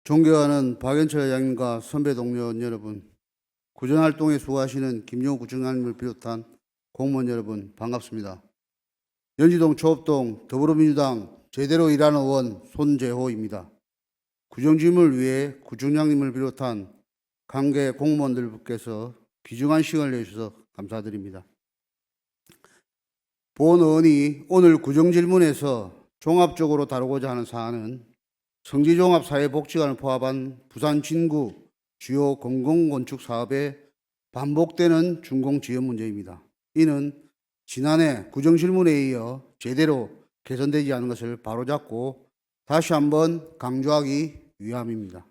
존경하는 박연철 회장님과 선배 동료 여러분, 구전활동에 수고하시는 김용우 구청장님을 비롯한 공무원 여러분 반갑습니다. 연지동 초업동 더불어민주당 제대로 일하는 의원 손재호입니다. 구정짐을 위해 구청장님을 비롯한 관계 공무원들께서 귀중한 시간을 내주셔서 감사드립니다. 본 의원이 오늘 구정질문에서 종합적으로 다루고자 하는 사안은 성지종합사회복지관을 포함한 부산 진구 주요 공공건축 사업에 반복되는 준공 지연 문제입니다. 이는 지난해 구정질문에 이어 제대로 개선되지 않은 것을 바로잡고 다시 한번 강조하기 위함입니다.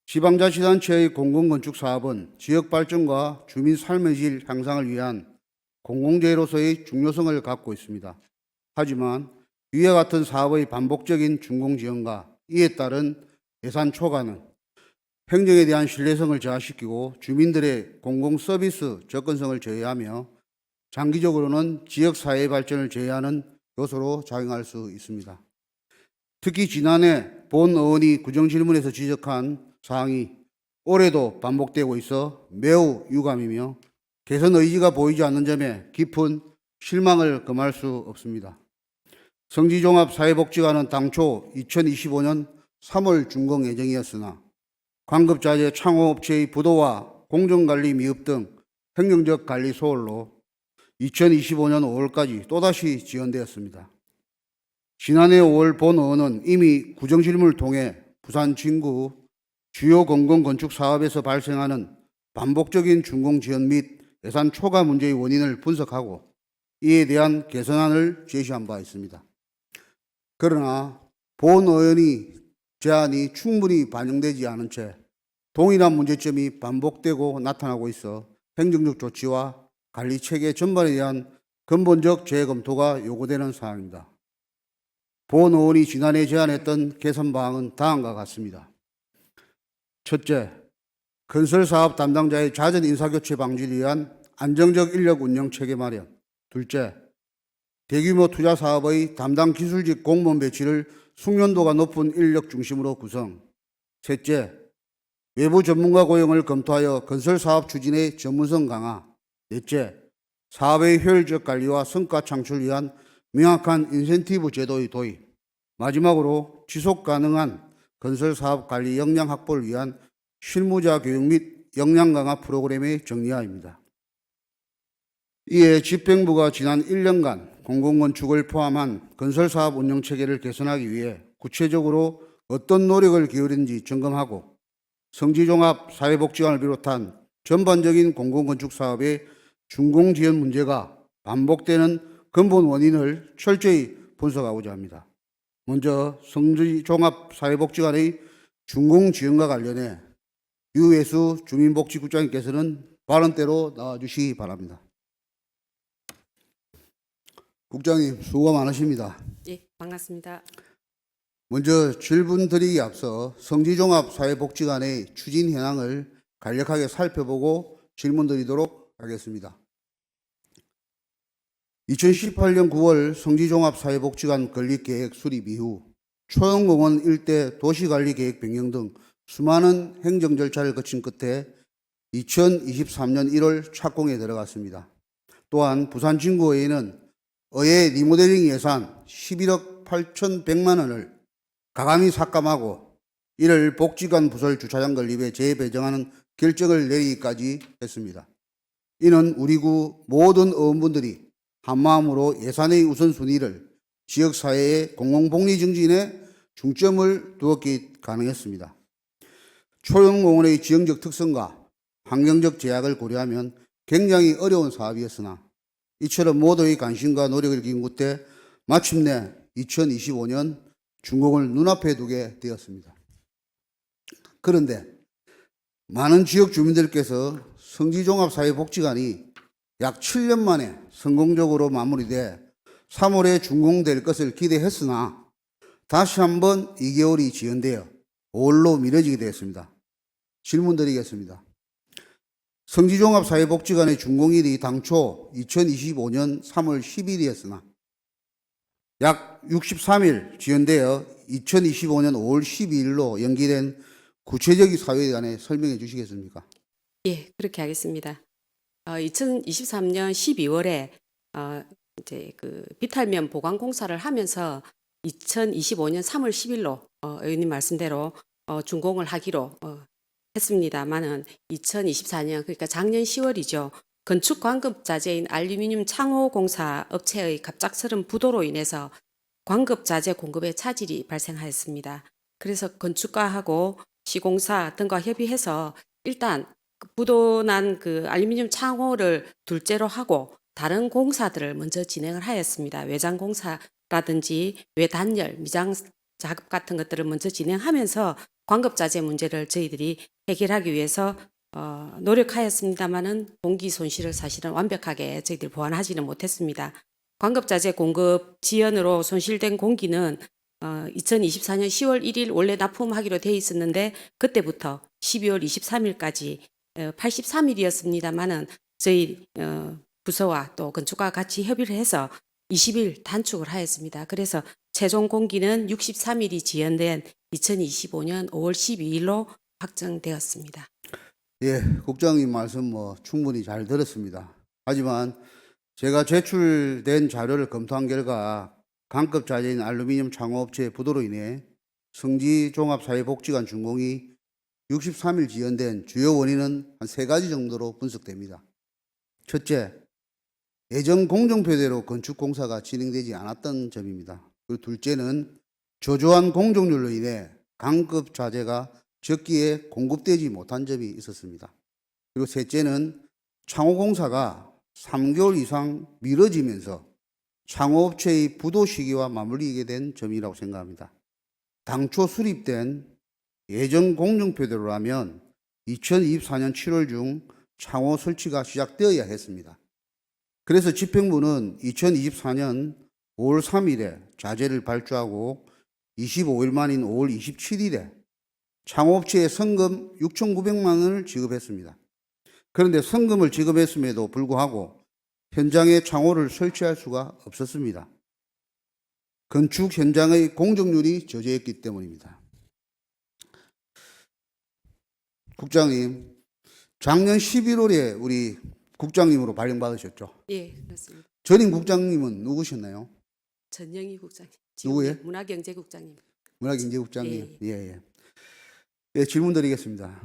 지방자치단체의 공공건축 사업은 지역발전과 주민 삶의 질 향상을 위한 공공재로서의 중요성을 갖고 있습니다. 하지만 위와 같은 사업의 반복적인 준공 지연과 이에 따른 예산 초과는 행정에 대한 신뢰성을 저하시키고 주민들의 공공 서비스 접근성을 저해하며 장기적으로는 지역사회 발전을 제해하는 요소로 작용할 수 있습니다. 특히 지난해 본 의원이 구정질문에서 지적한 사항이 올해도 반복되고 있어 매우 유감이며 개선 의지가 보이지 않는 점에 깊은 실망을 금할 수 없습니다. 성지종합사회복지관은 당초 2025년 3월 준공 예정이었으나 광급자재 창호업체의 부도와 공정관리 미흡 등 행정적 관리 소홀로 2025년 5월까지 또다시 지연되었습니다. 지난해 5월 본 의원은 이미 구정질문을 통해 부산 진구 주요 공공건축 사업에서 발생하는 반복적인 준공 지연 및 예산 초과 문제의 원인을 분석하고 이에 대한 개선안을 제시한 바 있습니다. 그러나 본 의원의 제안이 충분히 반영되지 않은 채 동일한 문제점이 반복되고 나타나고 있어 행정적 조치와 관리 체계 전반에 대한 근본적 재검토가 요구되는 사항입니다. 본 의원이 지난해 제안했던 개선 방안은 다음과 같습니다. 첫째, 건설사업 담당자의 잦은 인사교체 방지를 위한 안정적 인력 운영 체계 마련. 둘째, 대규모 투자 사업의 담당 기술직 공무원 배치를 숙련도가 높은 인력 중심으로 구성. 셋째, 외부 전문가 고용을 검토하여 건설 사업 추진의 전문성 강화. 넷째, 사업의 효율적 관리와 성과 창출을 위한 명확한 인센티브 제도의 도입. 마지막으로 지속 가능한 건설 사업 관리 역량 확보를 위한 실무자 교육 및 역량 강화 프로그램의 정리화입니다. 이에 집행부가 지난 1년간 공공건축을 포함한 건설사업 운영체계를 개선하기 위해 구체적으로 어떤 노력을 기울인지 점검하고 성지종합사회복지관을 비롯한 전반적인 공공건축 사업의 준공지연 문제가 반복되는 근본 원인을 철저히 분석하고자 합니다. 먼저 성지종합사회복지관의 준공지연과 관련해 유예수 주민복지국장님께서는 발언대로 나와주시기 바랍니다. 국장님, 수고 많으십니다. 예, 반갑습니다. 먼저 질문 드리기 앞서 성지종합사회복지관의 추진 현황을 간략하게 살펴보고 질문 드리도록 하겠습니다. 2018년 9월 성지종합사회복지관 건립계획 수립 이후 초영공원 일대 도시관리계획 변경 등 수많은 행정 절차를 거친 끝에 2023년 1월 착공에 들어갔습니다. 또한 부산 진구의회는 의회 리모델링 예산 11억 8,100만 원을 가감히 삭감하고 이를 복지관 부설 주차장 건립에 재배정하는 결정을 내리기까지 했습니다. 이는 우리 구 모든 의원분들이 한마음으로 예산의 우선순위를 지역사회의 공공복리 증진에 중점을 두었기 가능했습니다. 초영공원의 지형적 특성과 환경적 제약을 고려하면 굉장히 어려운 사업이었으나 이처럼 모두의 관심과 노력을 기운 끝에 마침내 2025년 준공을 눈앞에 두게 되었습니다. 그런데 많은 지역 주민들께서 성지종합사회복지관이 약 7년 만에 성공적으로 마무리돼 3월에 준공될 것을 기대했으나 다시 한번 2개월이 지연되어 5월로 미뤄지게 되었습니다. 질문 드리겠습니다. 성지종합사회복지관의 준공일이 당초 2025년 3월 10일이었으나 약 63일 지연되어 2025년 5월 12일로 연기된 구체적인 사유에 관해 설명해 주시겠습니까? 예, 그렇게 하겠습니다. 2023년 12월에 이제 그 비탈면 보강 공사를 하면서 2025년 3월 10일로 의원님 말씀대로 준공을 하기로 했습니다만은 2024년 그러니까 작년 10월이죠. 건축 광급 자재인 알루미늄 창호 공사 업체의 갑작스런 부도로 인해서 광급 자재 공급에 차질이 발생하였습니다. 그래서 건축가하고 시공사 등과 협의해서 일단 부도난 그 알루미늄 창호를 둘째로 하고 다른 공사들을 먼저 진행을 하였습니다. 외장 공사라든지 외단열, 미장 작업 같은 것들을 먼저 진행하면서 광급 자재 문제를 저희들이 해결하기 위해서 노력하였습니다마는 공기 손실을 사실은 완벽하게 저희들이 보완하지는 못했습니다. 광급자재 공급 지연으로 손실된 공기는 2024년 10월 1일 원래 납품하기로 돼 있었는데 그때부터 12월 23일까지 83일이었습니다마는 저희 부서와 또 건축가와 같이 협의를 해서 20일 단축을 하였습니다. 그래서 최종 공기는 63일이 지연된 2025년 5월 12일로 확정되었습니다. 예, 국장님 말씀 충분히 잘 들었습니다. 하지만 제가 제출된 자료를 검토한 결과 강급 자재인 알루미늄 창호업체의 부도로 인해 성지종합사회복지관 준공이 63일 지연된 주요 원인은 한 3가지 정도로 분석됩니다. 첫째, 예정 공정표대로 건축공사가 진행되지 않았던 점입니다. 그리고 둘째는 저조한 공정률로 인해 강급 자재가 적기에 공급되지 못한 점이 있었습니다. 그리고 셋째는 창호공사가 3개월 이상 미뤄지면서 창호업체의 부도 시기와 맞물리게 된 점이라고 생각합니다. 당초 수립된 예정 공정표대로라면 2024년 7월 중 창호 설치가 시작되어야 했습니다. 그래서 집행부는 2024년 5월 3일에 자재를 발주하고 25일 만인 5월 27일에 창호업체에 성금 6,900만 원을 지급했습니다. 그런데 성금을 지급했음에도 불구하고 현장에 창호를 설치할 수가 없었습니다. 건축 현장의 공정률이 저조했기 때문입니다. 국장님, 작년 11월에 우리 국장님으로 발령받으셨죠? 예, 그렇습니다. 전임 국장님은 누구셨나요? 전영희 국장님. 누구예요? 문화경제국장님. 문화경제국장님. 예, 예. 예, 질문 드리겠습니다.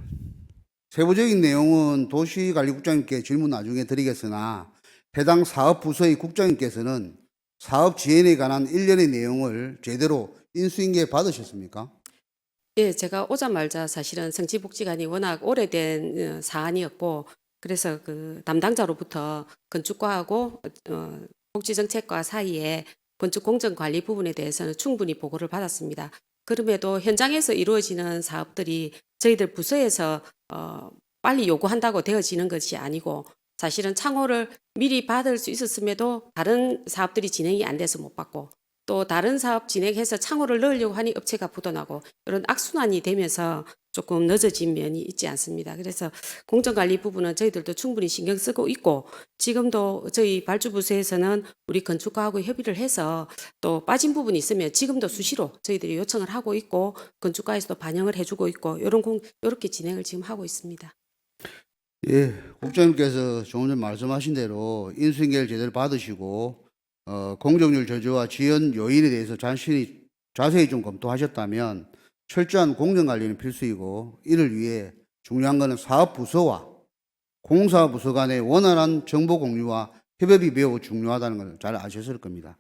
세부적인 내용은 도시관리국장님께 질문 나중에 드리겠으나 해당 사업 부서의 국장님께서는 사업 지연에 관한 일련의 내용을 제대로 인수인계 받으셨습니까? 예, 제가 오자마자 사실은 성지복지관이 워낙 오래된 사안이었고 그래서 그 담당자로부터 건축과하고 복지정책과 사이에 건축공정관리 부분에 대해서는 충분히 보고를 받았습니다. 그럼에도 현장에서 이루어지는 사업들이 저희들 부서에서 빨리 요구한다고 되어지는 것이 아니고 사실은 창호를 미리 받을 수 있었음에도 다른 사업들이 진행이 안 돼서 못 받고 또 다른 사업 진행해서 창호를 넣으려고 하니 업체가 부도나고 이런 악순환이 되면서 조금 늦어진 면이 있지 않습니다. 그래서 공정관리 부분은 저희들도 충분히 신경 쓰고 있고 지금도 저희 발주부서에서는 우리 건축가하고 협의를 해서 또 빠진 부분이 있으면 지금도 수시로 저희들이 요청을 하고 있고 건축가에서도 반영을 해주고 있고 이렇게 진행을 지금 하고 있습니다. 예, 국장님께서 조금 전 말씀하신 대로 인수인계를 제대로 받으시고 공정률 저조와 지연 요인에 대해서 자세히 좀 검토하셨다면 철저한 공정관리는 필수이고 이를 위해 중요한 것은 사업부서와 공사부서 간의 원활한 정보 공유와 협업이 매우 중요하다는 걸 잘 아셨을 겁니다.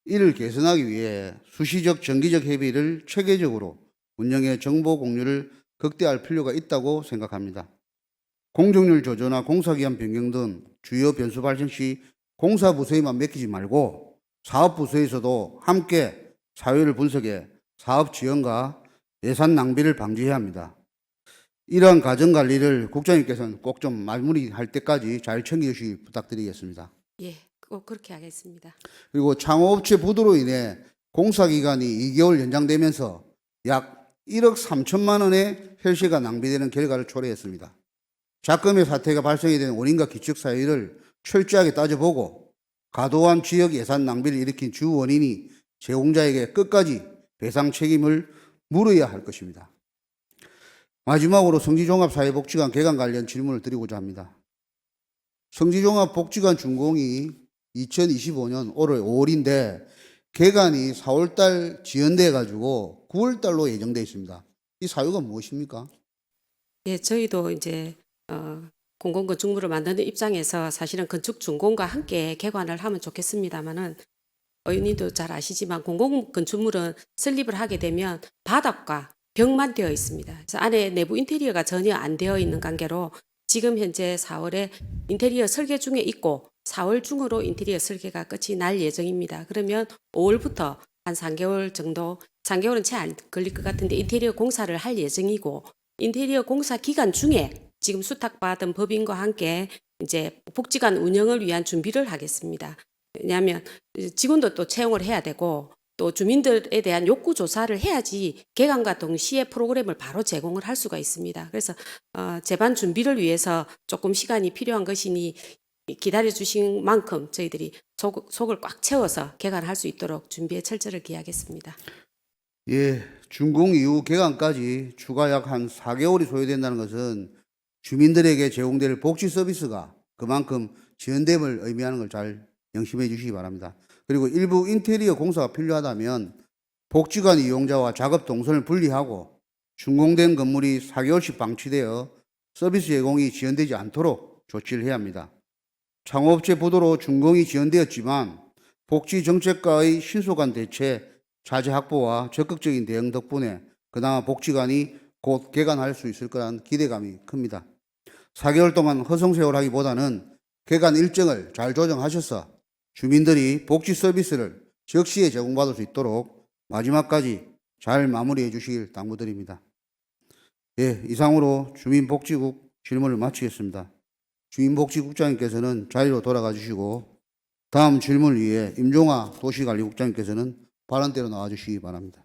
이를 개선하기 위해 수시적 정기적 협의를 체계적으로 운영해 정보 공유를 극대화할 필요가 있다고 생각합니다. 공정률 저조나 공사기한 변경 등 주요 변수 발생 시 공사부서에만 맡기지 말고 사업부서에서도 함께 사유를 분석해 사업 지연과 예산 낭비를 방지해야 합니다. 이러한 과정관리를 국장님께서는 꼭 좀 마무리할 때까지 잘 챙겨주시 부탁드리겠습니다. 예, 꼭 그렇게 하겠습니다. 그리고 창호업체 부도로 인해 공사기간이 2개월 연장되면서 약 1억 3천만 원의 혈세가 낭비되는 결과를 초래했습니다. 작금의 사태가 발생이 된 원인과 기측 사유를 철저하게 따져보고 과도한 지역 예산 낭비를 일으킨 주 원인이 제공자에게 끝까지 배상 책임을 물어야 할 것입니다. 마지막으로 성지종합사회복지관 개관 관련 질문을 드리고자 합니다. 성지종합복지관 준공이 2025년 올해 5월인데 개관이 4월달 지연돼 가지고 9월달로 예정돼 있습니다. 이 사유가 무엇입니까? 예, 저희도 이제 공공건축물을 만드는 입장에서 사실은 건축 준공과 함께 개관을 하면 좋겠습니다만은 의원님도 잘 아시지만 공공건축물은 설립을 하게 되면 바닥과 벽만 되어 있습니다. 그래서 안에 내부 인테리어가 전혀 안 되어 있는 관계로 지금 현재 4월에 인테리어 설계 중에 있고 4월 중으로 인테리어 설계가 끝이 날 예정입니다. 그러면 5월부터 한 3개월 정도, 3개월은 채 안 걸릴 것 같은데 인테리어 공사를 할 예정이고 인테리어 공사 기간 중에 지금 수탁받은 법인과 함께 이제 복지관 운영을 위한 준비를 하겠습니다. 왜냐하면 직원도 또 채용을 해야 되고 또 주민들에 대한 욕구 조사를 해야지 개관과 동시에 프로그램을 바로 제공을 할 수가 있습니다. 그래서 제반 준비를 위해서 조금 시간이 필요한 것이니 기다려 주신 만큼 저희들이 속을 꽉 채워서 개관할 수 있도록 준비에 철저를 기하겠습니다. 예, 준공 이후 개관까지 추가 약 한 4개월이 소요된다는 것은 주민들에게 제공될 복지 서비스가 그만큼 지연됨을 의미하는 걸 잘 명심해 주시기 바랍니다. 그리고 일부 인테리어 공사가 필요하다면 복지관 이용자와 작업 동선을 분리하고 준공된 건물이 4개월씩 방치되어 서비스 제공이 지연되지 않도록 조치를 해야 합니다. 창업업체 부도로 준공이 지연되었지만 복지 정책과의 신속한 대체, 자재 확보와 적극적인 대응 덕분에 그나마 복지관이 곧 개관할 수 있을 거란 기대감이 큽니다. 4개월 동안 허송세월하기보다는 개관 일정을 잘 조정하셔서 주민들이 복지 서비스를 적시에 제공받을 수 있도록 마지막까지 잘 마무리해 주시길 당부드립니다. 예, 이상으로 주민복지국 질문을 마치겠습니다. 주민복지국장님께서는 자리로 돌아가 주시고 다음 질문을 위해 임종화 도시관리국장님께서는 발언대로 나와 주시기 바랍니다.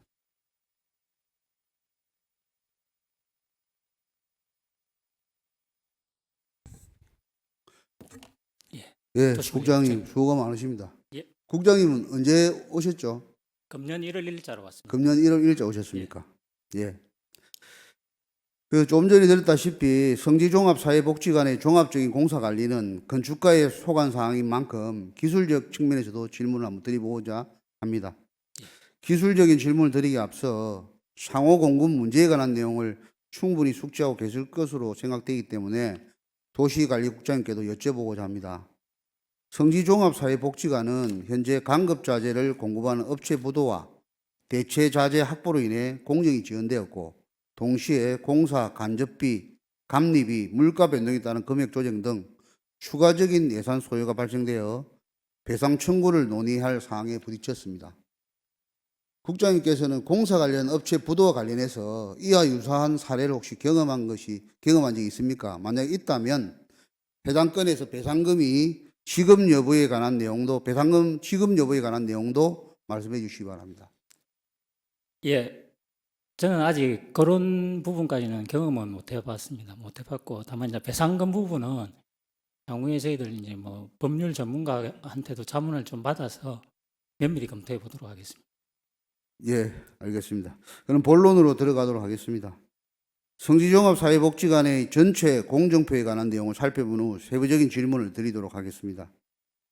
예, 국장님 수고가 많으십니다. 예, 국장님은 언제 오셨죠? 금년 1월 1일자로 왔습니다. 금년 1월 1일자 오셨습니까? 예. 그 좀 전에 들었다시피 성지종합사회복지관의 종합적인 공사 관리는 건축가의 소관 사항인 만큼 기술적 측면에서도 질문을 한번 드려보고자 합니다. 기술적인 질문을 드리기 앞서 상호 공급 문제에 관한 내용을 충분히 숙지하고 계실 것으로 생각되기 때문에 도시관리국장님께도 여쭤보고자 합니다. 성지종합사회복지관은 현재 강급자재를 공급하는 업체 부도와 대체자재 확보로 인해 공정이 지연되었고 동시에 공사 간접비, 감리비, 물가 변동에 따른 금액 조정 등 추가적인 예산 소요가 발생되어 배상 청구를 논의할 사항에 부딪혔습니다. 국장님께서는 공사 관련 업체 부도와 관련해서 이와 유사한 사례를 혹시 경험한 적이 있습니까? 만약 있다면 해당 건에서 배상금 지급 여부에 관한 내용도 말씀해 주시기 바랍니다. 예, 저는 아직 그런 부분까지는 경험은 못 해봤습니다. 못 해봤고, 다만 이제 배상금 부분은 향후에 저희들 이제 뭐 법률 전문가한테도 자문을 좀 받아서 면밀히 검토해 보도록 하겠습니다. 예, 알겠습니다. 그럼 본론으로 들어가도록 하겠습니다. 성지종합사회복지관의 전체 공정표에 관한 내용을 살펴본 후 세부적인 질문을 드리도록 하겠습니다.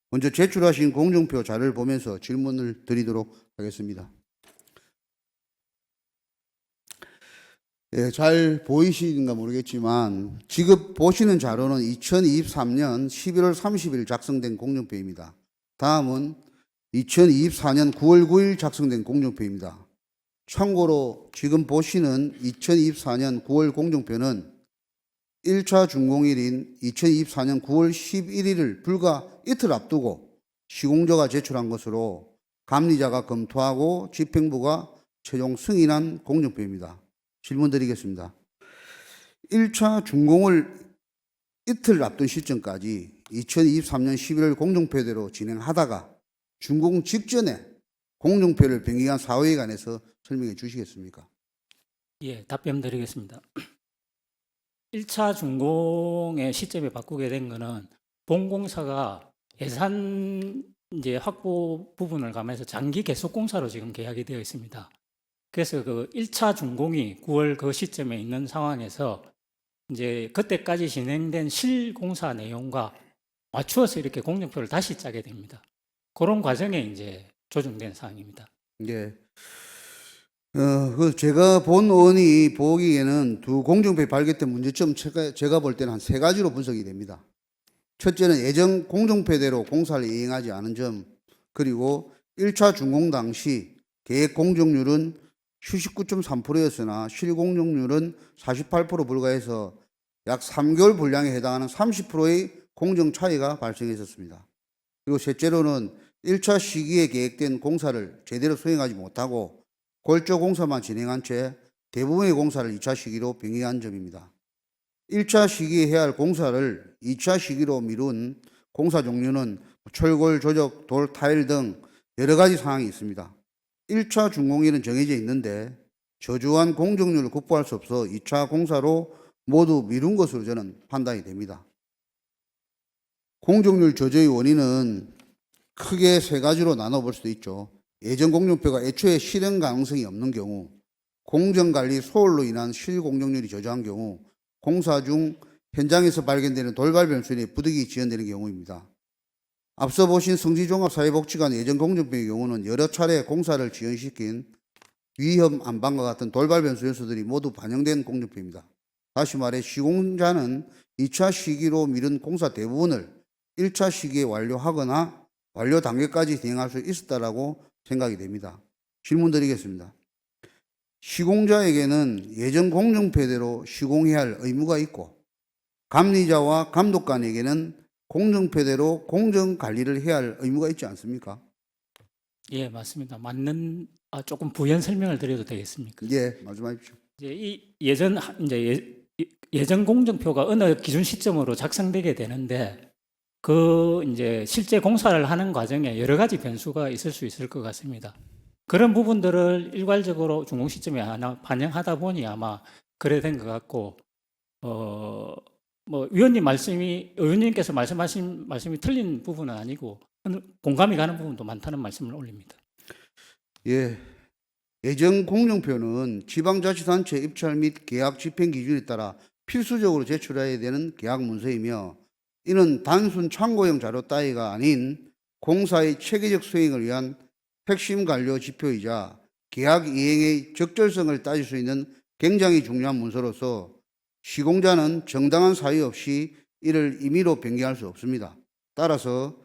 먼저 제출하신 공정표 자료를 보면서 질문을 드리도록 하겠습니다. 예, 잘 보이시는가 모르겠지만 지금 보시는 자료는 2023년 11월 30일 작성된 공정표입니다. 다음은 2024년 9월 9일 작성된 공정표입니다. 참고로 지금 보시는 2024년 9월 공정표는 1차 준공일인 2024년 9월 11일을 불과 이틀 앞두고 시공자가 제출한 것으로 감리자가 검토하고 집행부가 최종 승인한 공정표입니다. 질문 드리겠습니다. 1차 준공을 이틀 앞둔 시점까지 2023년 11월 공정표대로 진행하다가 준공 직전에 공정표를 변경한 사유에 관해서 설명해 주시겠습니까? 예, 답변 드리겠습니다. 1차 준공의 시점에 바꾸게 된 거는 본공사가 예산 이제 확보 부분을 감해서 장기 계속 공사로 지금 계약이 되어 있습니다. 그래서 그 1차 준공이 9월 그 시점에 있는 상황에서 이제 그때까지 진행된 실공사 내용과 맞추어서 이렇게 공정표를 다시 짜게 됩니다. 그런 과정에 이제 조정된 사항입니다. 예. 제가 본 의원이 보기에는 두 공정표에 발견된 문제점 제가 볼 때는 한 세 가지로 분석이 됩니다. 첫째는 예정 공정표대로 공사를 이행하지 않은 점, 그리고 1차 준공 당시 계획 공정률은 79.3%였으나 실공정률은 48% 불과해서 약 3개월 분량에 해당하는 30%의 공정 차이가 발생했었습니다. 그리고 셋째로는 1차 시기에 계획된 공사를 제대로 수행하지 못하고 골조 공사만 진행한 채 대부분의 공사를 2차 시기로 병행한 점입니다. 1차 시기에 해야 할 공사를 2차 시기로 미룬 공사 종류는 철골, 조적, 돌, 타일 등 여러 가지 사항이 있습니다. 1차 준공일은 정해져 있는데 저조한 공정률을 극복할 수 없어 2차 공사로 모두 미룬 것으로 저는 판단이 됩니다. 공정률 저조의 원인은 크게 세 가지로 나눠볼 수도 있죠. 예정 공정표가 애초에 실행 가능성이 없는 경우, 공정관리 소홀로 인한 실공정률이 저조한 경우, 공사 중 현장에서 발견되는 돌발 변수에 부득이 지연되는 경우입니다. 앞서 보신 성지종합사회복지관 예정 공정표의 경우는 여러 차례 공사를 지연시킨 위험 안방과 같은 돌발 변수 요소들이 모두 반영된 공정표입니다. 다시 말해 시공자는 2차 시기로 미룬 공사 대부분을 1차 시기에 완료하거나 완료 단계까지 진행할 수 있었다라고 생각이 됩니다. 질문 드리겠습니다. 시공자에게는 예정 공정표대로 시공해야 할 의무가 있고 감리자와 감독관에게는 공정표대로 공정 관리를 해야 할 의무가 있지 않습니까? 예, 맞습니다. 조금 부연 설명을 드려도 되겠습니까? 예, 말씀하십시오. 이제 이 예정 공정표가 어느 기준 시점으로 작성되게 되는데 그 이제 실제 공사를 하는 과정에 여러 가지 변수가 있을 수 있을 것 같습니다. 그런 부분들을 일괄적으로 준공 시점에 하나 반영하다 보니 아마 그래 된 것 같고, 뭐 의원님께서 말씀하신 말씀이 틀린 부분은 아니고 공감이 가는 부분도 많다는 말씀을 올립니다. 예, 예정 공정표는 지방자치단체 입찰 및 계약 집행 기준에 따라 필수적으로 제출해야 되는 계약 문서이며 이는 단순 참고용 자료 따위가 아닌 공사의 체계적 수행을 위한 핵심 관료 지표이자 계약 이행의 적절성을 따질 수 있는 굉장히 중요한 문서로서 시공자는 정당한 사유 없이 이를 임의로 변경할 수 없습니다. 따라서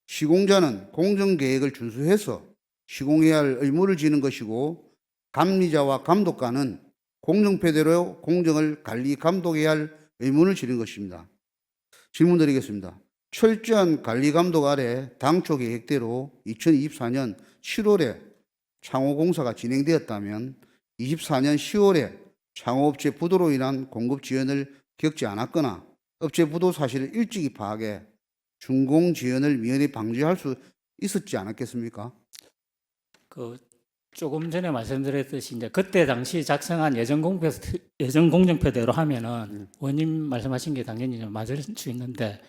시공자는 공정계획을 준수해서 시공해야 할 의무를 지는 것이고 감리자와 감독관은 공정표대로 공정을 관리 감독해야 할 의무를 지는 것입니다. 질문 드리겠습니다. 철저한 관리 감독 아래 당초 계획대로 2024년 7월에 창호공사가 진행되었다면 24년 10월에 창호업체 부도로 인한 공급 지연을 겪지 않았거나 업체 부도 사실을 일찍이 파악해 준공 지연을 미연에 방지할 수 있었지 않았겠습니까? 조금 전에 말씀드렸듯이 이제 그때 당시 작성한 예정 공정표대로 하면은 원님 말씀하신 게 당연히 좀 맞을 수 있는데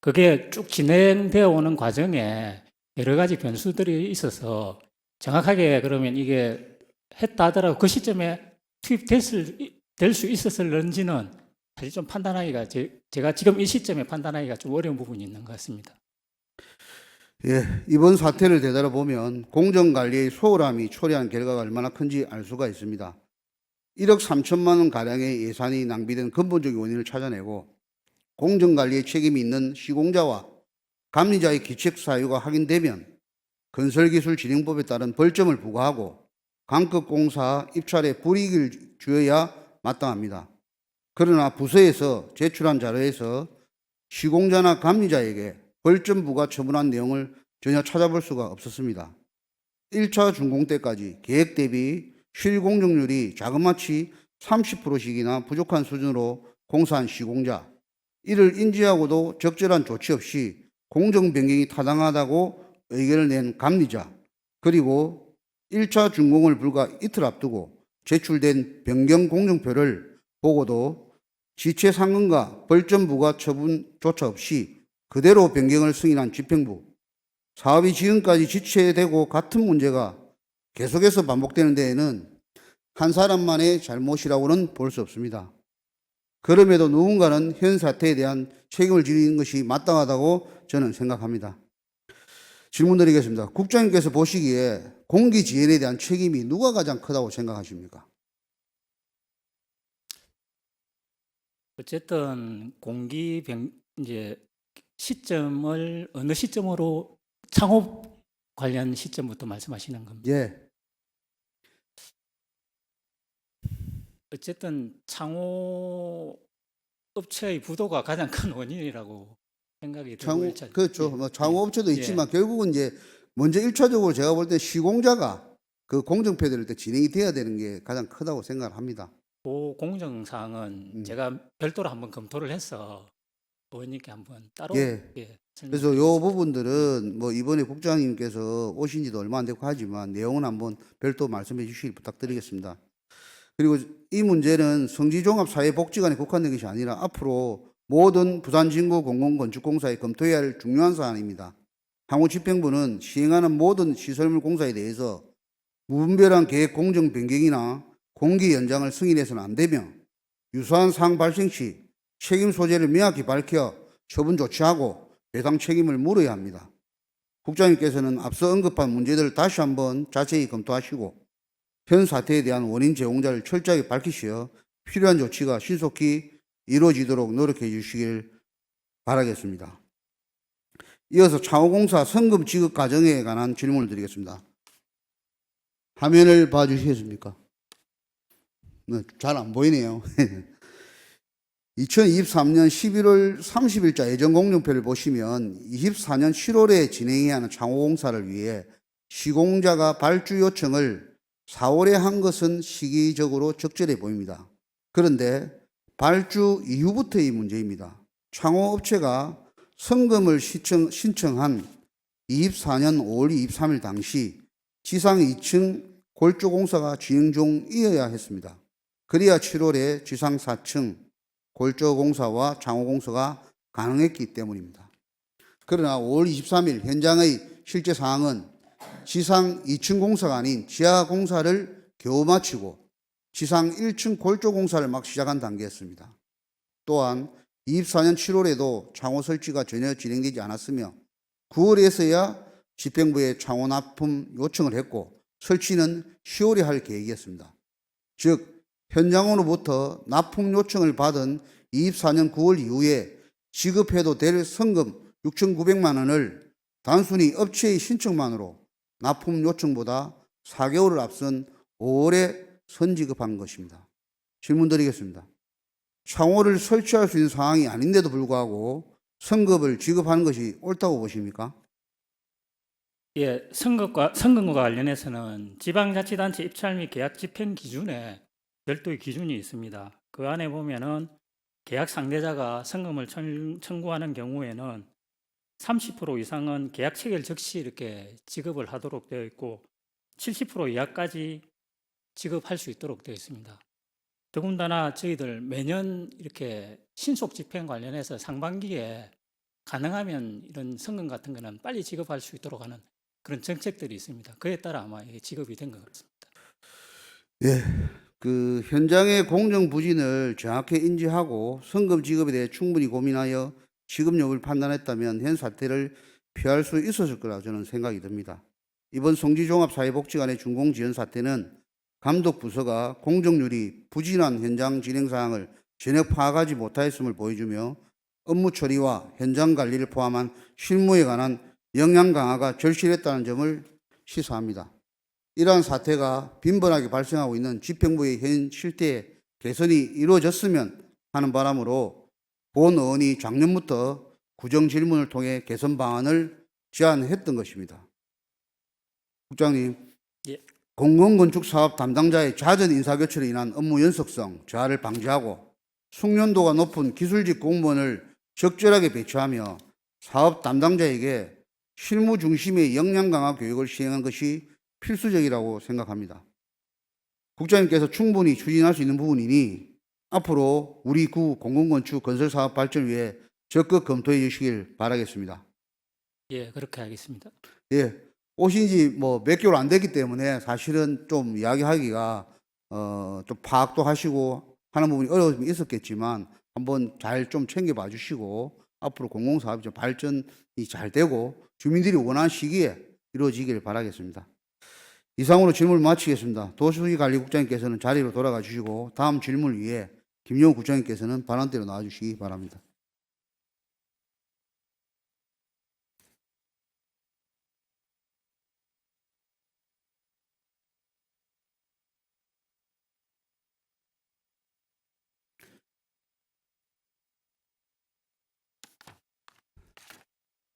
그게 쭉 진행되어 오는 과정에 여러 가지 변수들이 있어서 정확하게 그러면 이게 했다 하더라도 그 시점에 투입될 수 있었을는지는 사실 좀 판단하기가 제가 지금 이 시점에 판단하기가 좀 어려운 부분이 있는 것 같습니다. 예, 이번 사태를 되돌아보면 공정관리의 소홀함이 초래한 결과가 얼마나 큰지 알 수가 있습니다. 1억 3천만 원 가량의 예산이 낭비된 근본적인 원인을 찾아내고 공정관리에 책임이 있는 시공자와 감리자의 기책 사유가 확인되면 건설기술진흥법에 따른 벌점을 부과하고 강급 공사 입찰에 불이익을 주어야 마땅합니다. 그러나 부서에서 제출한 자료에서 시공자나 감리자에게 벌점 부과 처분한 내용을 전혀 찾아볼 수가 없었습니다. 1차 준공 때까지 계획 대비 실공정률이 자그마치 30%씩이나 부족한 수준으로 공사한 시공자, 이를 인지하고도 적절한 조치 없이 공정 변경이 타당하다고 의견을 낸 감리자, 그리고 1차 준공을 불과 이틀 앞두고 제출된 변경 공정표를 보고도 지체 상근과 벌점 부과 처분조차 없이 그대로 변경을 승인한 집행부, 사업이 지금까지 지체되고 같은 문제가 계속해서 반복되는 데에는 한 사람만의 잘못이라고는 볼 수 없습니다. 그럼에도 누군가는 현 사태에 대한 책임을 지는 것이 마땅하다고 저는 생각합니다. 질문 드리겠습니다. 국장님께서 보시기에 공기지연에 대한 책임이 누가 가장 크다고 생각하십니까? 어쨌든 이제 시점을 어느 시점으로 창업 관련 시점부터 말씀하시는 겁니다. 예, 어쨌든 창호 업체의 부도가 가장 큰 원인이라고 생각이 들고요. 그렇죠. 예, 뭐 창호업체도 예. 있지만 결국은 이제 먼저 1차적으로 제가 볼 때 시공자가 그 공정패들을 때 진행이 돼야 되는 게 가장 크다고 생각을 합니다. 그 공정 사항은 제가 별도로 한번 검토를 해서 의원님께 한번 따로 예. 그래서 요 부분들은 뭐 이번에 국장님께서 오신 지도 얼마 안 됐고 하지만 내용은 한번 별도 말씀해 주시길 부탁드리겠습니다. 그리고 이 문제는 성지종합사회복지관에 국한된 것이 아니라 앞으로 모든 부산진구공공건축공사에 검토해야 할 중요한 사안입니다. 향후 집행부는 시행하는 모든 시설물 공사에 대해서 무분별한 계획 공정 변경이나 공기 연장을 승인해서는 안 되며 유사한 사항 발생 시 책임 소재를 명확히 밝혀 처분 조치하고 배상 책임을 물어야 합니다. 국장님께서는 앞서 언급한 문제들을 다시 한번 자세히 검토하시고 현 사태에 대한 원인 제공자를 철저하게 밝히시어 필요한 조치가 신속히 이루어지도록 노력해 주시길 바라겠습니다. 이어서 창호공사 성금 지급 과정에 관한 질문을 드리겠습니다. 화면을 봐주시겠습니까? 잘 안 보이네요. 2023년 11월 30일자 예정공정표를 보시면 24년 7월에 진행해야 하는 창호공사를 위해 시공자가 발주 요청을 4월에 한 것은 시기적으로 적절해 보입니다. 그런데 발주 이후부터의 문제입니다. 창호업체가 성금을 신청한 24년 5월 23일 당시 지상 2층 골조공사가 진행 중이어야 했습니다. 그래야 7월에 지상 4층 골조공사와 창호공사가 가능했기 때문입니다. 그러나 5월 23일 현장의 실제 상황은 지상 2층 공사가 아닌 지하 공사를 겨우 마치고 지상 1층 골조 공사를 막 시작한 단계였습니다. 또한 24년 7월에도 창호 설치가 전혀 진행되지 않았으며 9월에서야 집행부에 창호 납품 요청을 했고 설치는 10월에 할 계획이었습니다. 즉 현장으로부터 납품 요청을 받은 24년 9월 이후에 지급해도 될 성금 6,900만 원을 단순히 업체의 신청만으로 납품 요청보다 4개월을 앞선 5월에 선지급한 것입니다. 질문 드리겠습니다. 창호를 설치할 수 있는 상황이 아닌데도 불구하고 성급을 지급하는 것이 옳다고 보십니까? 예, 선거과 관련해서는 지방자치단체 입찰 및 계약 집행 기준에 별도의 기준이 있습니다. 그 안에 보면은 계약 상대자가 성금을 청구하는 경우에는 30% 이상은 계약 체결 즉시 이렇게 지급을 하도록 되어 있고 70% 이하까지 지급할 수 있도록 되어 있습니다. 더군다나 저희들 매년 이렇게 신속 집행 관련해서 상반기에 가능하면 이런 성금 같은 거는 빨리 지급할 수 있도록 하는 그런 정책들이 있습니다. 그에 따라 아마 이게 지급이 된 것 같습니다. 예, 그 현장의 공정 부진을 정확히 인지하고 성금 지급에 대해 충분히 고민하여 지급 여부를 판단했다면 현 사태를 피할 수 있었을 거라 저는 생각이 듭니다. 이번 성지종합사회복지관의 준공지연 사태는 감독부서가 공정률이 부진한 현장 진행 사항을 전혀 파악하지 못하였음을 보여주며 업무 처리와 현장 관리를 포함한 실무에 관한 역량 강화가 절실했다는 점을 시사합니다. 이러한 사태가 빈번하게 발생하고 있는 집행부의 현 실태에 개선이 이루어졌으면 하는 바람으로 본 의원이 작년부터 구정 질문을 통해 개선 방안을 제안했던 것입니다. 국장님, 예. 공공건축 사업 담당자의 잦은 인사교체로 인한 업무 연속성 저하를 방지하고 숙련도가 높은 기술직 공무원을 적절하게 배치하며 사업 담당자에게 실무 중심의 역량 강화 교육을 시행한 것이 필수적이라고 생각합니다. 국장님께서 충분히 추진할 수 있는 부분이니 앞으로 우리 구 공공건축 건설사업 발전을 위해 적극 검토해 주시길 바라겠습니다. 예, 그렇게 하겠습니다. 예, 오신 지 뭐 몇 개월 안 됐기 때문에 사실은 좀 이야기하기가 좀 파악도 하시고 하는 부분이 어려움이 있었겠지만 한번 잘 좀 챙겨봐 주시고 앞으로 공공사업이 좀 발전이 잘 되고 주민들이 원하는 시기에 이루어지기를 바라겠습니다. 이상으로 질문을 마치겠습니다. 도시관리국장님께서는 자리로 돌아가 주시고 다음 질문을 위해 김용우 국장님께서는 반환대로 나와 주시기 바랍니다.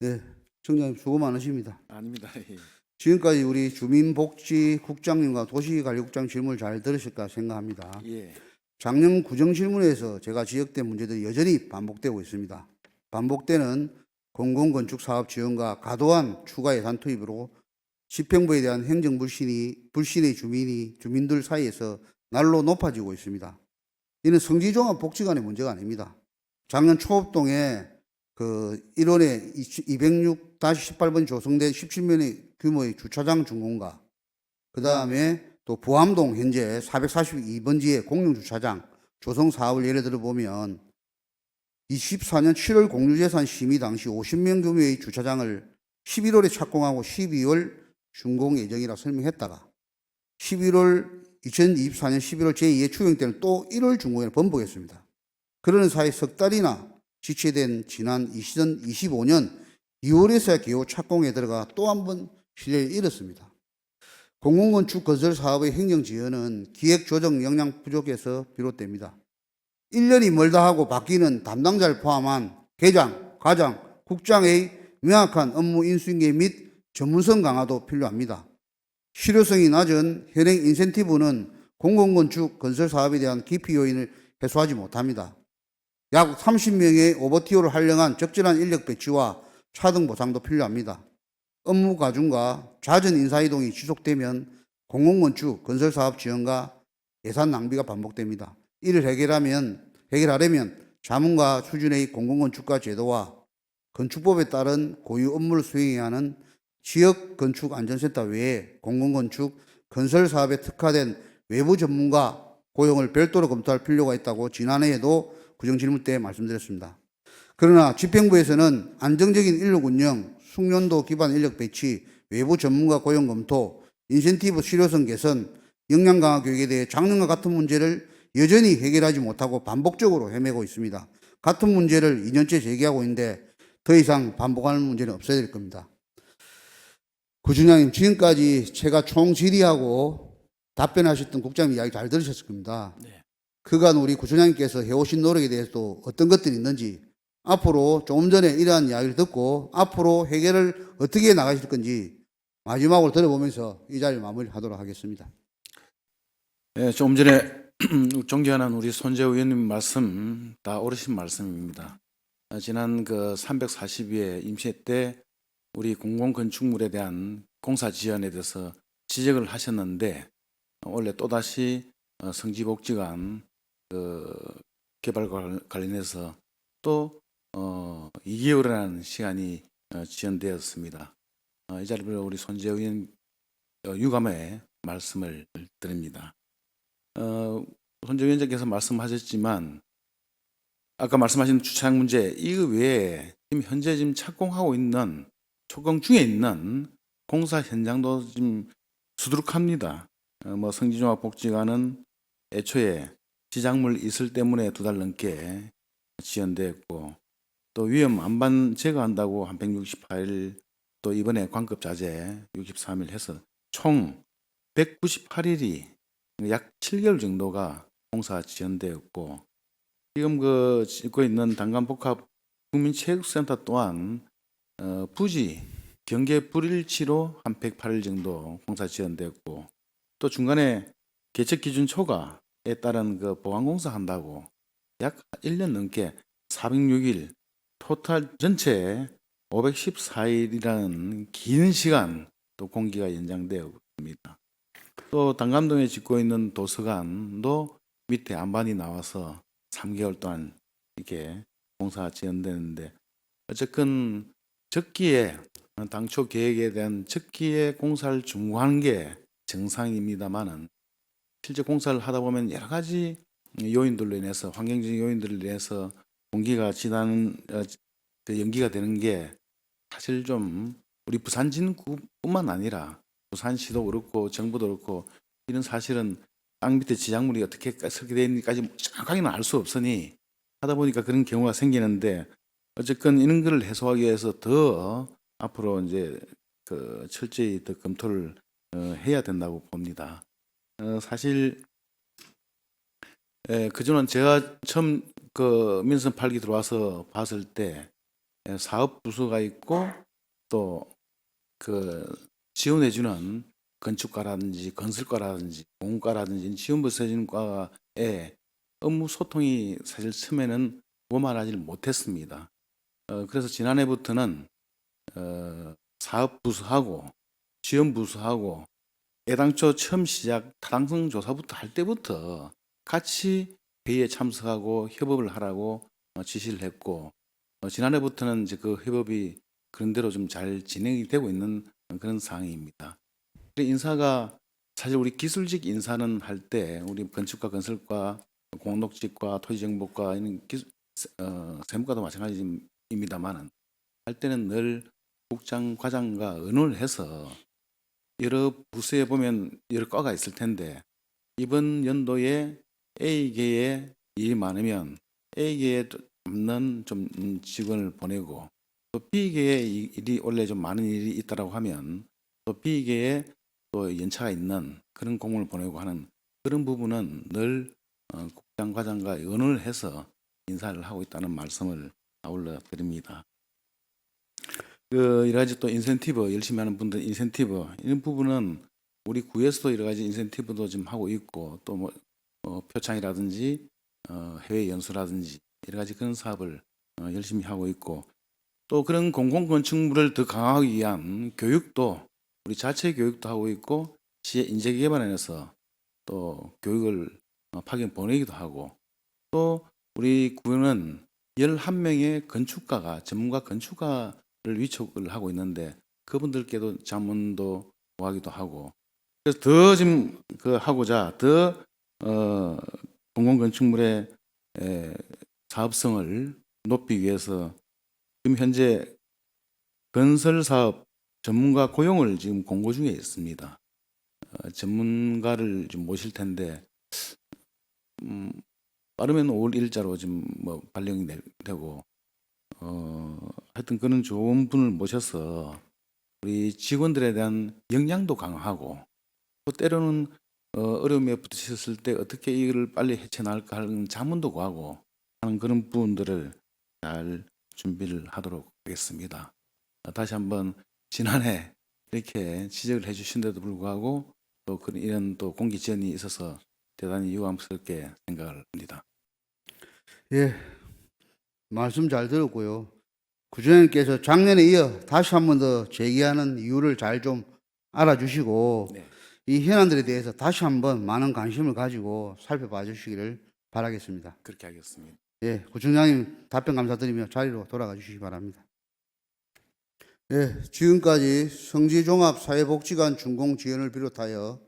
네, 청장님 수고 많으십니다. 아닙니다. 예. 지금까지 우리 주민복지국장님과 도시관리국장 질문을 잘 들으실까 생각합니다. 예. 작년 구정질문에서 제가 지적된 문제들이 여전히 반복되고 있습니다. 반복되는 공공건축 사업 지원과 과도한 추가 예산 투입으로 집행부에 대한 행정 불신의 주민들 사이에서 날로 높아지고 있습니다. 이는 성지종합복지관의 문제가 아닙니다. 작년 초업동에 그 1원에 206-18번 조성된 17면의 규모의 주차장 준공과 그 다음에 또 부암동 현재 442번지의 공용주차장 조성 사업을 예를 들어 보면 24년 7월 공유재산 심의 당시 50명 규모의 주차장을 11월에 착공하고 12월 준공 예정이라 설명했다가 2024년 11월 제2회 추경 때는 또 1월 준공을 번복했습니다. 그러는 사이 석 달이나 지체된 지난 2025년 2월에서야 겨우 착공에 들어가 또 한 번 신뢰를 잃었습니다. 공공건축 건설 사업의 행정 지원은 기획 조정 역량 부족에서 비롯됩니다. 1년이 멀다 하고 바뀌는 담당자를 포함한 계장, 과장, 국장의 명확한 업무 인수인계 및 전문성 강화도 필요합니다. 실효성이 낮은 현행 인센티브는 공공건축 건설 사업에 대한 기피 요인을 해소하지 못합니다. 약 30명의 오버티어를 활용한 적절한 인력 배치와 차등 보상도 필요합니다. 업무 과중과 잦은 인사이동이 지속되면 공공건축 건설사업 지원과 예산 낭비가 반복됩니다. 이를 해결하려면 자문과 수준의 공공건축가 제도와 건축법에 따른 고유 업무를 수행해야 하는 지역건축안전센터 외에 공공건축 건설사업에 특화된 외부 전문가 고용을 별도로 검토할 필요가 있다고 지난해에도 구정질문 때 말씀드렸습니다. 그러나 집행부에서는 안정적인 인력 운영, 숙련도 기반 인력 배치, 외부 전문가 고용 검토, 인센티브 실효성 개선, 역량 강화 교육에 대해 작년과 같은 문제를 여전히 해결하지 못하고 반복적으로 헤매고 있습니다. 같은 문제를 2년째 제기하고 있는데 더 이상 반복하는 문제는 없어야 될 겁니다. 구준장님, 지금까지 제가 총 질의하고 답변하셨던 국장님 이야기 잘 들으셨을 겁니다. 네. 그간 우리 구준장님께서 해오신 노력에 대해서도 어떤 것들이 있는지, 앞으로 조금 전에 이러한 이야기를 듣고 앞으로 해결을 어떻게 해 나가실 건지 마지막으로 들어보면서 이 자리를 마무리하도록 하겠습니다. 예, 조금 전에 존경하는 우리 손재우 의원님 말씀 다 옳으신 말씀입니다. 지난 그 342회 임시 때 우리 공공건축물에 대한 공사 지연에 대해서 지적을 하셨는데 원래 또다시 성지복지관 그 개발과 관련해서 또 2개월이라는 시간이 지연되었습니다. 이 자리로 우리 손재우 의원 유감의 말씀을 드립니다. 손재우 위원장께서 말씀하셨지만 아까 말씀하신 주차장 문제 이거 외에 지금 착공하고 있는 착공 중에 있는 공사 현장도 지금 수두룩합니다. 성지종합복지관은 애초에 지작물 이슬 때문에 2달 넘게 지연됐고 또 위험 안반 제거한다고 한 168일 또 이번에 관급 자재 63일 해서 총 198일이 약 7개월 정도가 공사 지연되었고 지금 그 짓고 있는 단간복합 국민체육센터 또한 부지 경계 불일치로 한 108일 정도 공사 지연됐고 또 중간에 개척 기준 초과에 따른 그 보완 공사 한다고 약 1년 넘게 406일 토탈 전체 514일이라는 긴 시간 또 공기가 연장되어 있습니다. 또 단감동에 짓고 있는 도서관도 밑에 안반이 나와서 3개월 동안 이렇게 공사가 지연되는데 어쨌든 적기에 당초 계획에 대한 적기에 공사를 중구하는 게 정상입니다만은 실제 공사를 하다 보면 여러 가지 요인들로 인해서 환경적인 요인들로 인해서 공기가 진한 그 연기가 되는 게 사실 좀 우리 부산 진구뿐만 아니라 부산시도 그렇고 정부도 그렇고 이런 사실은 땅 밑에 지작물이 어떻게 설계되는지까지 정확하게는 알 수 없으니 하다 보니까 그런 경우가 생기는데 어쨌건 이런 걸 해소하기 위해서 더 앞으로 이제 그 철저히 더 검토를 해야 된다고 봅니다. 사실 그전엔 제가 처음 그 민선 8기 들어와서 봤을 때 사업 부서가 있고 또 그 지원해주는 건축과라든지 건설과라든지 공과라든지 지원부서 해주는 과의 업무 소통이 사실 처음에는 원만하지 못했습니다. 그래서 지난해부터는 사업부서하고 지원부서하고 애당초 처음 시작 타당성 조사부터 할 때부터 같이 회의에 참석하고 협업을 하라고 지시를 했고 지난해부터는 이제 그 협업이 그런 대로 좀 잘 진행이 되고 있는 그런 상황입니다. 인사가 사실 우리 기술직 인사는 할 때 우리 건축과 건설과 공록직과 토지정보과 이런 세무과도 마찬가지입니다만은 할 때는 늘 국장 과장과 의논을 해서 여러 부서에 보면 여러 과가 있을 텐데 이번 연도에 A계에 일이 많으면 A계에 없는 좀 직원을 보내고 또 B계에 일이 원래 좀 많은 일이 있다라고 하면 또 B계에 또 연차가 있는 그런 공무원을 보내고 하는 그런 부분은 늘 국장 과장과 의논을 해서 인사를 하고 있다는 말씀을 아울러 드립니다. 그 여러 가지 또 인센티브 열심히 하는 분들 인센티브 이런 부분은 우리 구에서도 여러 가지 인센티브도 좀 하고 있고 또 뭐 표창이라든지 해외 연수라든지 여러 가지 그런 사업을 열심히 하고 있고 또 그런 공공건축물을 더 강화하기 위한 교육도 우리 자체 교육도 하고 있고 시의 인재 개발원에서 또 교육을 파견 보내기도 하고 또 우리 구는 11명의 건축가가 전문가 건축가를 위촉을 하고 있는데 그분들께도 자문도 구하기도 하고 그래서 더 지금 그 하고자 더 공공건축물의 사업성을 높이기 위해서 지금 현재 건설사업 전문가 고용을 지금 공고 중에 있습니다. 전문가를 좀 모실 텐데 빠르면 5월 1일자로 지금 뭐 발령이 되고 하여튼 그런 좋은 분을 모셔서 우리 직원들에 대한 역량도 강화하고 또 때로는 어려움에 부딪혔을 때 어떻게 이걸 빨리 헤쳐나갈까 하는 자문도 구하고 하는 그런 부분들을 잘 준비를 하도록 하겠습니다. 다시 한번 지난해 이렇게 지적을 해주신데도 불구하고 또 이런 또 공기 지연이 있어서 대단히 유감스럽게 생각을 합니다. 예, 말씀 잘 들었고요. 구청장님께서 작년에 이어 다시 한 번 더 제기하는 이유를 잘 좀 알아주시고 네. 이 현안들에 대해서 다시 한번 많은 관심을 가지고 살펴봐 주시기를 바라겠습니다. 그렇게 하겠습니다. 예, 구청장님 답변 감사드리며 자리로 돌아가 주시기 바랍니다. 예, 지금까지 성지종합사회복지관 준공 지원을 비롯하여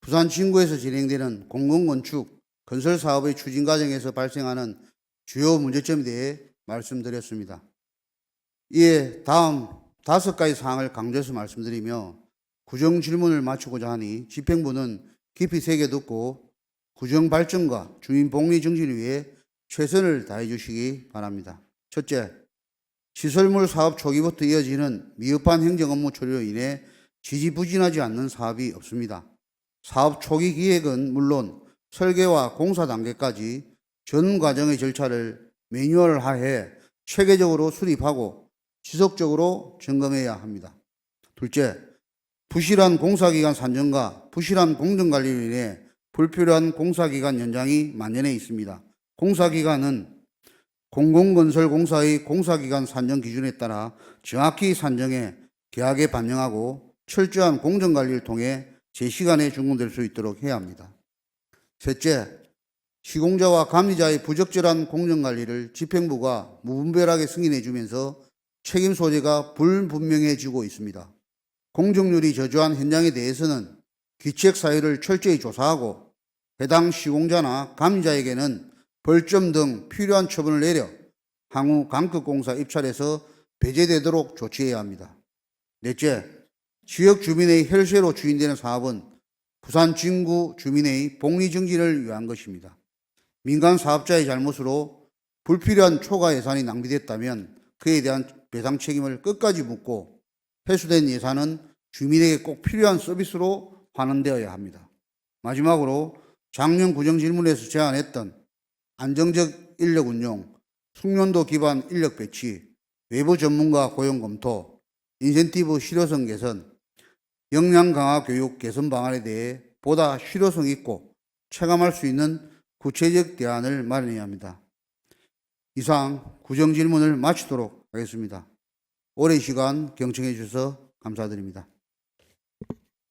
부산 진구에서 진행되는 공공건축 건설 사업의 추진 과정에서 발생하는 주요 문제점에 대해 말씀드렸습니다. 이에 다음 5가지 사항을 강조해서 말씀드리며 구정 질문을 마치고자 하니 집행부는 깊이 새겨듣고 구정 발전과 주민 복리 증진을 위해 최선을 다해 주시기 바랍니다. 첫째, 시설물 사업 초기부터 이어지는 미흡한 행정 업무 처리로 인해 지지부진하지 않는 사업이 없습니다. 사업 초기 기획은 물론 설계와 공사 단계까지 전 과정의 절차를 매뉴얼화해 체계적으로 수립하고 지속적으로 점검해야 합니다. 둘째, 부실한 공사기간 산정과 부실한 공정관리로 인해 불필요한 공사기간 연장이 만연해 있습니다. 공사기간은 공공건설공사의 공사기간 산정 기준에 따라 정확히 산정해 계약에 반영하고 철저한 공정관리를 통해 제 시간에 준공될 수 있도록 해야 합니다. 셋째, 시공자와 감리자의 부적절한 공정관리를 집행부가 무분별하게 승인해 주면서 책임 소재가 불분명해지고 있습니다. 공정률이 저조한 현장에 대해서는 기책 사유를 철저히 조사하고 해당 시공자나 감자에게는 벌점 등 필요한 처분을 내려 향후 강급공사 입찰에서 배제되도록 조치해야 합니다. 넷째, 지역 주민의 혈세로 추진되는 사업은 부산 진구 주민의 복리 증진을 위한 것입니다. 민간 사업자의 잘못으로 불필요한 초과 예산이 낭비됐다면 그에 대한 배상 책임을 끝까지 묻고 회수된 예산은 주민에게 꼭 필요한 서비스로 환원되어야 합니다. 마지막으로 작년 구정질문에서 제안했던 안정적 인력 운용, 숙련도 기반 인력 배치, 외부 전문가 고용 검토, 인센티브 실효성 개선, 역량 강화 교육 개선 방안에 대해 보다 실효성 있고 체감할 수 있는 구체적 대안을 마련해야 합니다. 이상 구정질문을 마치도록 하겠습니다. 오랜 시간 경청해 주셔서 감사드립니다.